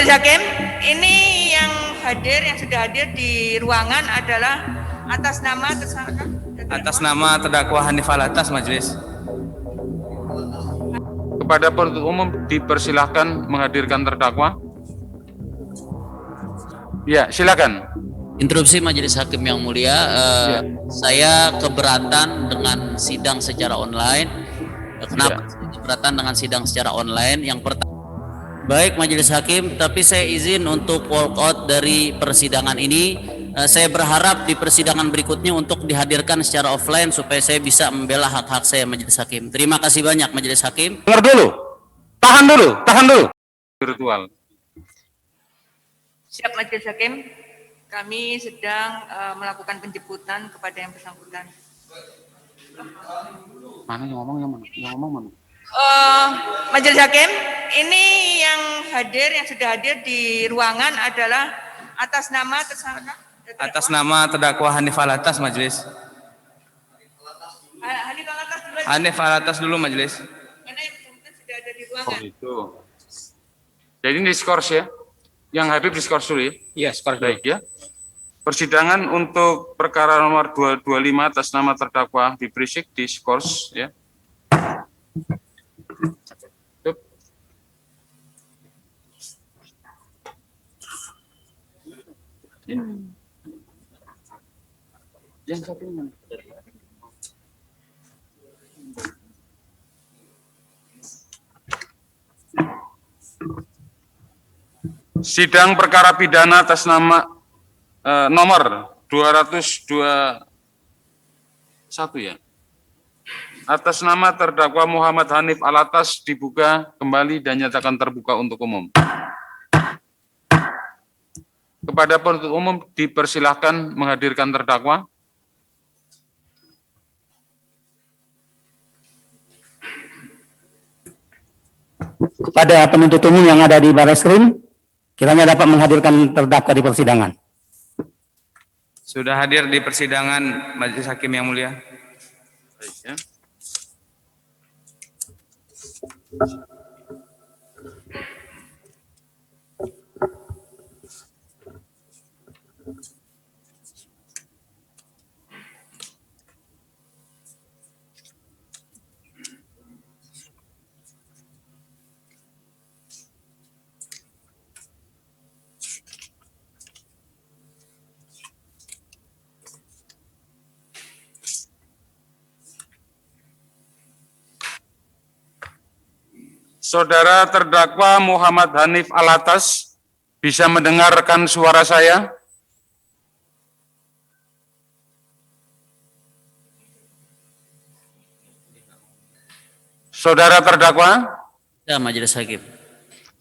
Majelis Hakim, ini yang sudah hadir di ruangan adalah atas nama tersangka. Atas nama terdakwa Hanif Alatas, Majelis. Kepada penuntut umum dipersilahkan menghadirkan terdakwa. Ya, silakan. Interupsi Majelis Hakim yang mulia, saya keberatan dengan sidang secara online. Kenapa saya keberatan dengan sidang secara online? Yang pertama, baik Majelis Hakim, tapi saya izin untuk walk out dari persidangan ini. Saya berharap di persidangan berikutnya untuk dihadirkan secara offline supaya saya bisa membela hak-hak saya, Majelis Hakim. Terima kasih banyak Majelis Hakim. Dengar dulu. Tahan dulu. Virtual. Siap Majelis Hakim. Kami sedang melakukan penjemputan kepada yang bersangkutan. Mana yang ngomong mana? Majelis Hakim, ini yang sudah hadir di ruangan adalah atas nama tersangka. Atas nama terdakwa Hanif Alatas, Majelis. Hanif Alatas dulu, Majelis. Karena yang bersangkutan sudah ada di ruangan. Oh itu. Jadi ini diskors ya. Yang Habib diskors dulu ya. Iya, skor dulu. Baik ya. Persidangan untuk perkara nomor 225 atas nama terdakwa Habib Rizik diskors ya. Tup. Yang satu mana? Sidang perkara pidana atas nama nomor 221 ya. Atas nama terdakwa Muhammad Hanif Alatas dibuka kembali dan nyatakan terbuka untuk umum. Kepada penuntut umum dipersilahkan menghadirkan terdakwa. Kepada penuntut umum yang ada di Barreskrim, kiranya dapat menghadirkan terdakwa di persidangan. Sudah hadir di persidangan Majelis Hakim yang mulia. Baik ya. Saudara terdakwa Muhammad Hanif Alatas bisa mendengarkan suara saya? Saudara terdakwa, Ya, Majelis Hakim.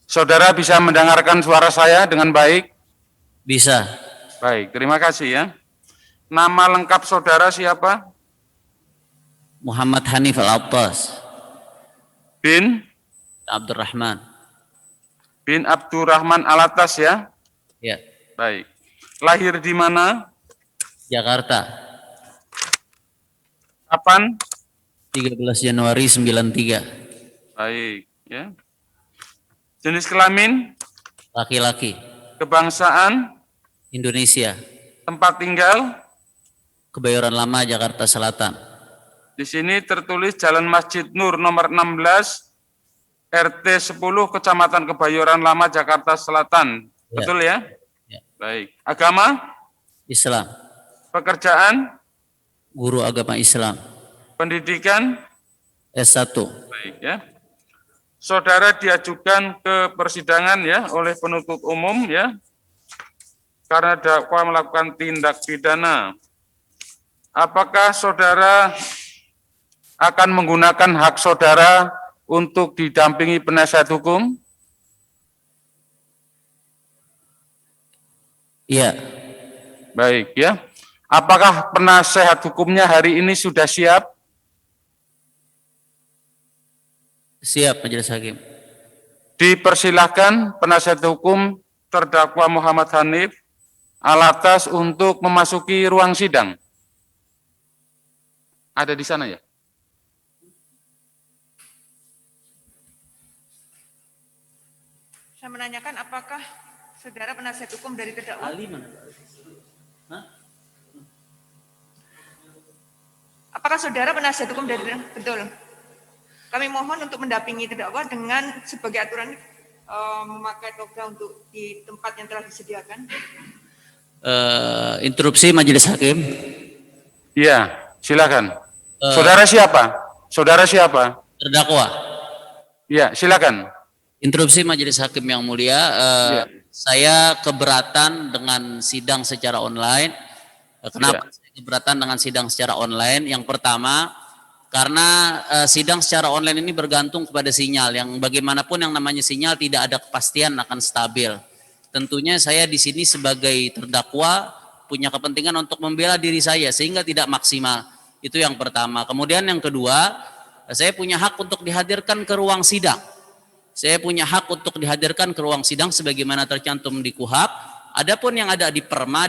saudara bisa mendengarkan suara saya dengan baik? Bisa. Baik, terima kasih ya. Nama lengkap saudara siapa? Muhammad Hanif Alatas Bin Abdurrahman. Abdurrahman Alatas ya? Ya, Baik. Lahir di mana? Jakarta. Kapan? 13 Januari 93. Baik ya. Jenis kelamin? Laki-laki. Kebangsaan? Indonesia. Tempat tinggal? Kebayoran Lama, Jakarta Selatan. Di sini tertulis Jalan Masjid Nur nomor 16 RT 10 Kecamatan Kebayoran Lama Jakarta Selatan. Ya. Betul ya? Ya. Baik. Agama? Islam. Pekerjaan? Guru agama Islam. Pendidikan? S1. Baik ya. Saudara diajukan ke persidangan ya oleh penuntut umum ya. Karena dakwa melakukan tindak pidana. Apakah saudara akan menggunakan hak saudara untuk didampingi penasihat hukum? Iya. Baik ya. Apakah penasihat hukumnya hari ini sudah siap? Siap, Majelis Hakim. Dipersilahkan penasihat hukum terdakwa Muhammad Hanif Alatas untuk memasuki ruang sidang. Ada di sana ya? Saya menanyakan apakah saudara penasihat hukum dari terdakwa? Apakah saudara penasihat hukum dari terdakwa? Betul. Kami mohon untuk mendampingi terdakwa dengan sebagai aturan memakai toga untuk di tempat yang telah disediakan. Interupsi Majelis Hakim. Iya, silakan. Saudara siapa? Saudara siapa? Terdakwa. Iya, silakan. Interupsi Majelis Hakim yang mulia. Saya keberatan dengan sidang secara online. Kenapa saya keberatan dengan sidang secara online? Yang pertama, karena sidang secara online ini bergantung kepada sinyal. Yang bagaimanapun yang namanya sinyal tidak ada kepastian akan stabil. Tentunya saya di sini sebagai terdakwa punya kepentingan untuk membela diri saya sehingga tidak maksimal. Itu yang pertama. Kemudian yang kedua, saya punya hak untuk dihadirkan ke ruang sidang. Saya punya hak untuk dihadirkan ke ruang sidang sebagaimana tercantum di KUHAP. Adapun yang ada di Perma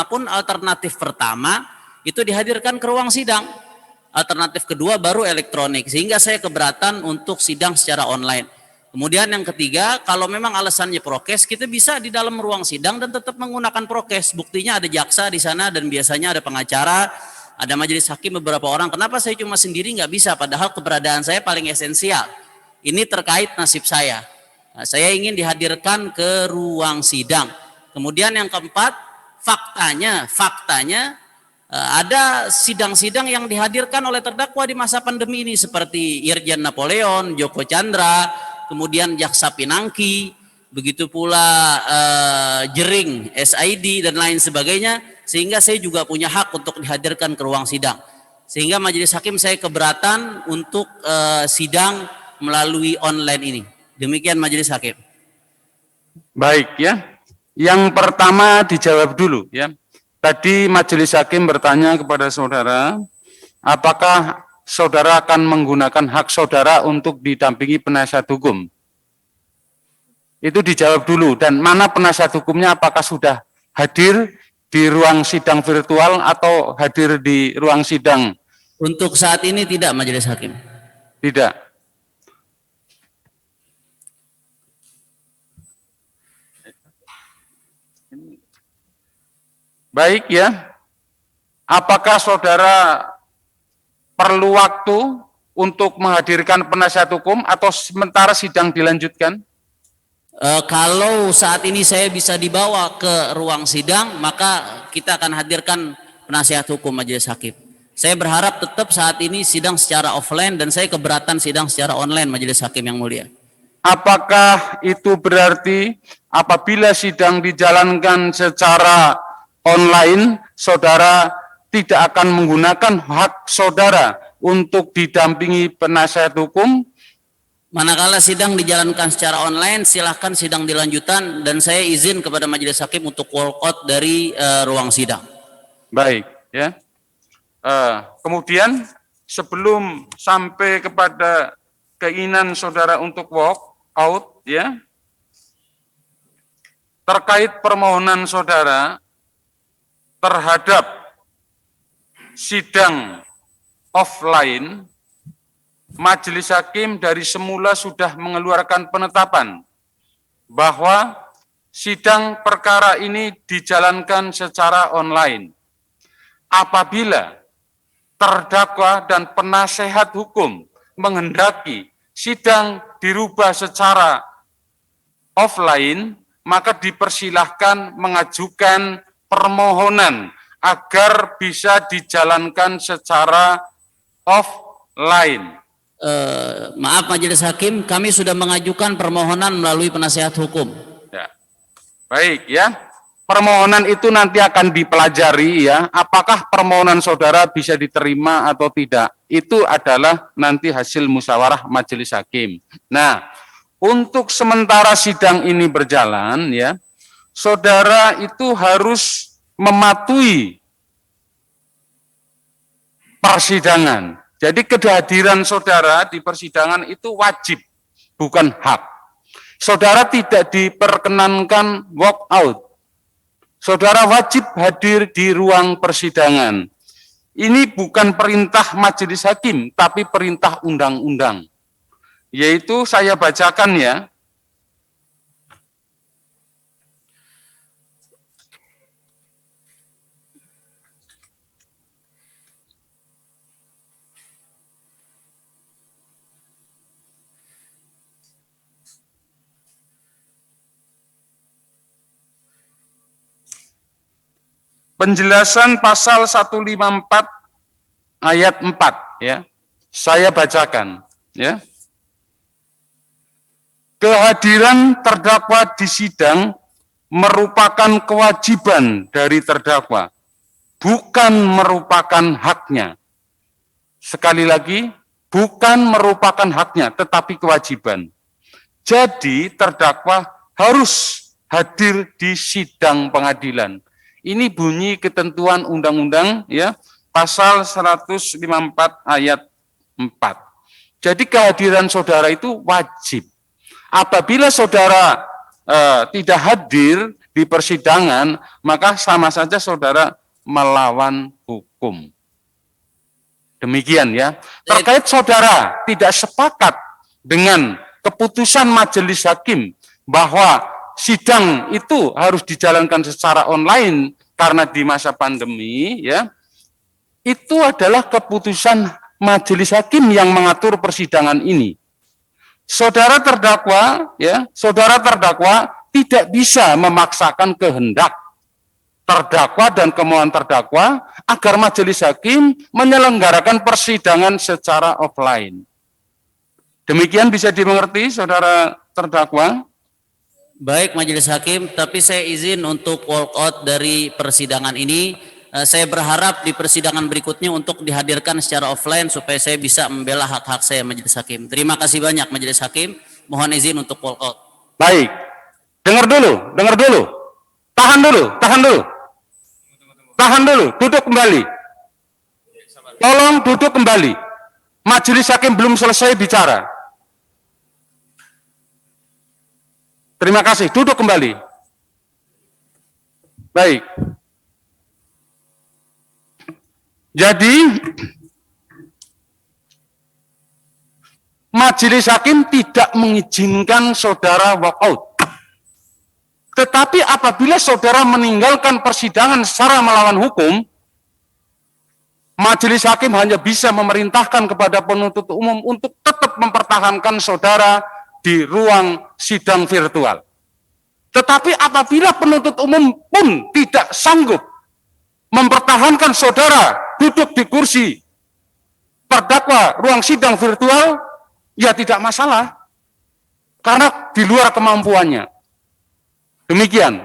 pun alternatif pertama itu dihadirkan ke ruang sidang. Alternatif kedua baru elektronik, sehingga saya keberatan untuk sidang secara online. Kemudian yang ketiga, kalau memang alasannya prokes, kita bisa di dalam ruang sidang dan tetap menggunakan prokes. Buktinya ada jaksa di sana dan biasanya ada pengacara, ada majelis hakim beberapa orang. Kenapa saya cuma sendiri nggak bisa? Padahal keberadaan saya paling esensial. Ini terkait nasib saya. Nah, saya ingin dihadirkan ke ruang sidang. Kemudian yang keempat, faktanya ada sidang-sidang yang dihadirkan oleh terdakwa di masa pandemi ini seperti Irjen Napoleon, Joko Chandra, kemudian Jaksa Pinangki, begitu pula Jering, SID dan lain sebagainya, sehingga saya juga punya hak untuk dihadirkan ke ruang sidang. Sehingga majelis hakim saya keberatan untuk sidang melalui online ini. Demikian majelis hakim. Baik ya. Yang pertama dijawab dulu ya. Tadi majelis hakim bertanya kepada saudara, apakah saudara akan menggunakan hak saudara untuk didampingi penasihat hukum? Itu dijawab dulu. Dan mana penasihat hukumnya, apakah sudah hadir di ruang sidang virtual atau hadir di ruang sidang? Untuk saat ini tidak majelis hakim. Tidak. Baik ya. Apakah saudara perlu waktu untuk menghadirkan penasihat hukum atau sementara sidang dilanjutkan? Kalau saat ini saya bisa dibawa ke ruang sidang, maka kita akan hadirkan penasihat hukum majelis hakim. Saya berharap tetap saat ini sidang secara offline dan saya keberatan sidang secara online majelis hakim yang mulia. Apakah itu berarti apabila sidang dijalankan secara online, saudara tidak akan menggunakan hak saudara untuk didampingi penasihat hukum? Manakala sidang dijalankan secara online, silahkan sidang dilanjutkan dan saya izin kepada majelis hakim untuk walk out dari ruang sidang. Baik, ya. Kemudian sebelum sampai kepada keinginan saudara untuk walk out, ya, terkait permohonan saudara terhadap sidang offline, majelis hakim dari semula sudah mengeluarkan penetapan bahwa sidang perkara ini dijalankan secara online. Apabila terdakwa dan penasehat hukum menghendaki sidang dirubah secara offline, maka dipersilahkan mengajukan permohonan agar bisa dijalankan secara offline. Maaf majelis hakim, kami sudah mengajukan permohonan melalui penasehat hukum. Ya. Baik ya. Permohonan itu nanti akan dipelajari ya, apakah permohonan saudara bisa diterima atau tidak. Itu adalah nanti hasil musyawarah majelis hakim. Nah, untuk sementara sidang ini berjalan ya, saudara itu harus mematuhi persidangan. Jadi kehadiran saudara di persidangan itu wajib, bukan hak. Saudara tidak diperkenankan walk out. Saudara wajib hadir di ruang persidangan. Ini bukan perintah majelis hakim, tapi perintah undang-undang. Yaitu saya bacakan ya. penjelasan pasal 154 ayat 4 ya. Saya bacakan ya. Kehadiran terdakwa di sidang merupakan kewajiban dari terdakwa, bukan merupakan haknya. Sekali lagi, bukan merupakan haknya, tetapi kewajiban. Jadi terdakwa harus hadir di sidang pengadilan. Ini bunyi ketentuan undang-undang ya, pasal 154 ayat 4. Jadi kehadiran saudara itu wajib. Apabila saudara tidak hadir di persidangan, maka sama saja saudara melawan hukum. Demikian ya. Terkait saudara tidak sepakat dengan keputusan majelis hakim bahwa sidang itu harus dijalankan secara online karena di masa pandemi ya, itu adalah keputusan majelis hakim yang mengatur persidangan ini. Saudara terdakwa tidak bisa memaksakan kehendak terdakwa dan kemauan terdakwa agar majelis hakim menyelenggarakan persidangan secara offline. Demikian bisa dimengerti saudara terdakwa? Baik majelis hakim, tapi saya izin untuk walk out dari persidangan ini. Saya berharap di persidangan berikutnya untuk dihadirkan secara offline supaya saya bisa membela hak-hak saya majelis hakim. Terima kasih banyak majelis hakim. Mohon izin untuk walk out. Baik. Dengar dulu. Tahan dulu, duduk kembali. Tolong duduk kembali. Majelis hakim belum selesai bicara. Terima kasih, duduk kembali. Baik. Jadi, majelis hakim tidak mengizinkan saudara walk out. Tetapi apabila saudara meninggalkan persidangan secara melawan hukum, majelis hakim hanya bisa memerintahkan kepada penuntut umum untuk tetap mempertahankan saudara di ruang sidang virtual. Tetapi apabila penuntut umum pun tidak sanggup mempertahankan saudara duduk di kursi terdakwa ruang sidang virtual, ya tidak masalah. Karena di luar kemampuannya. Demikian.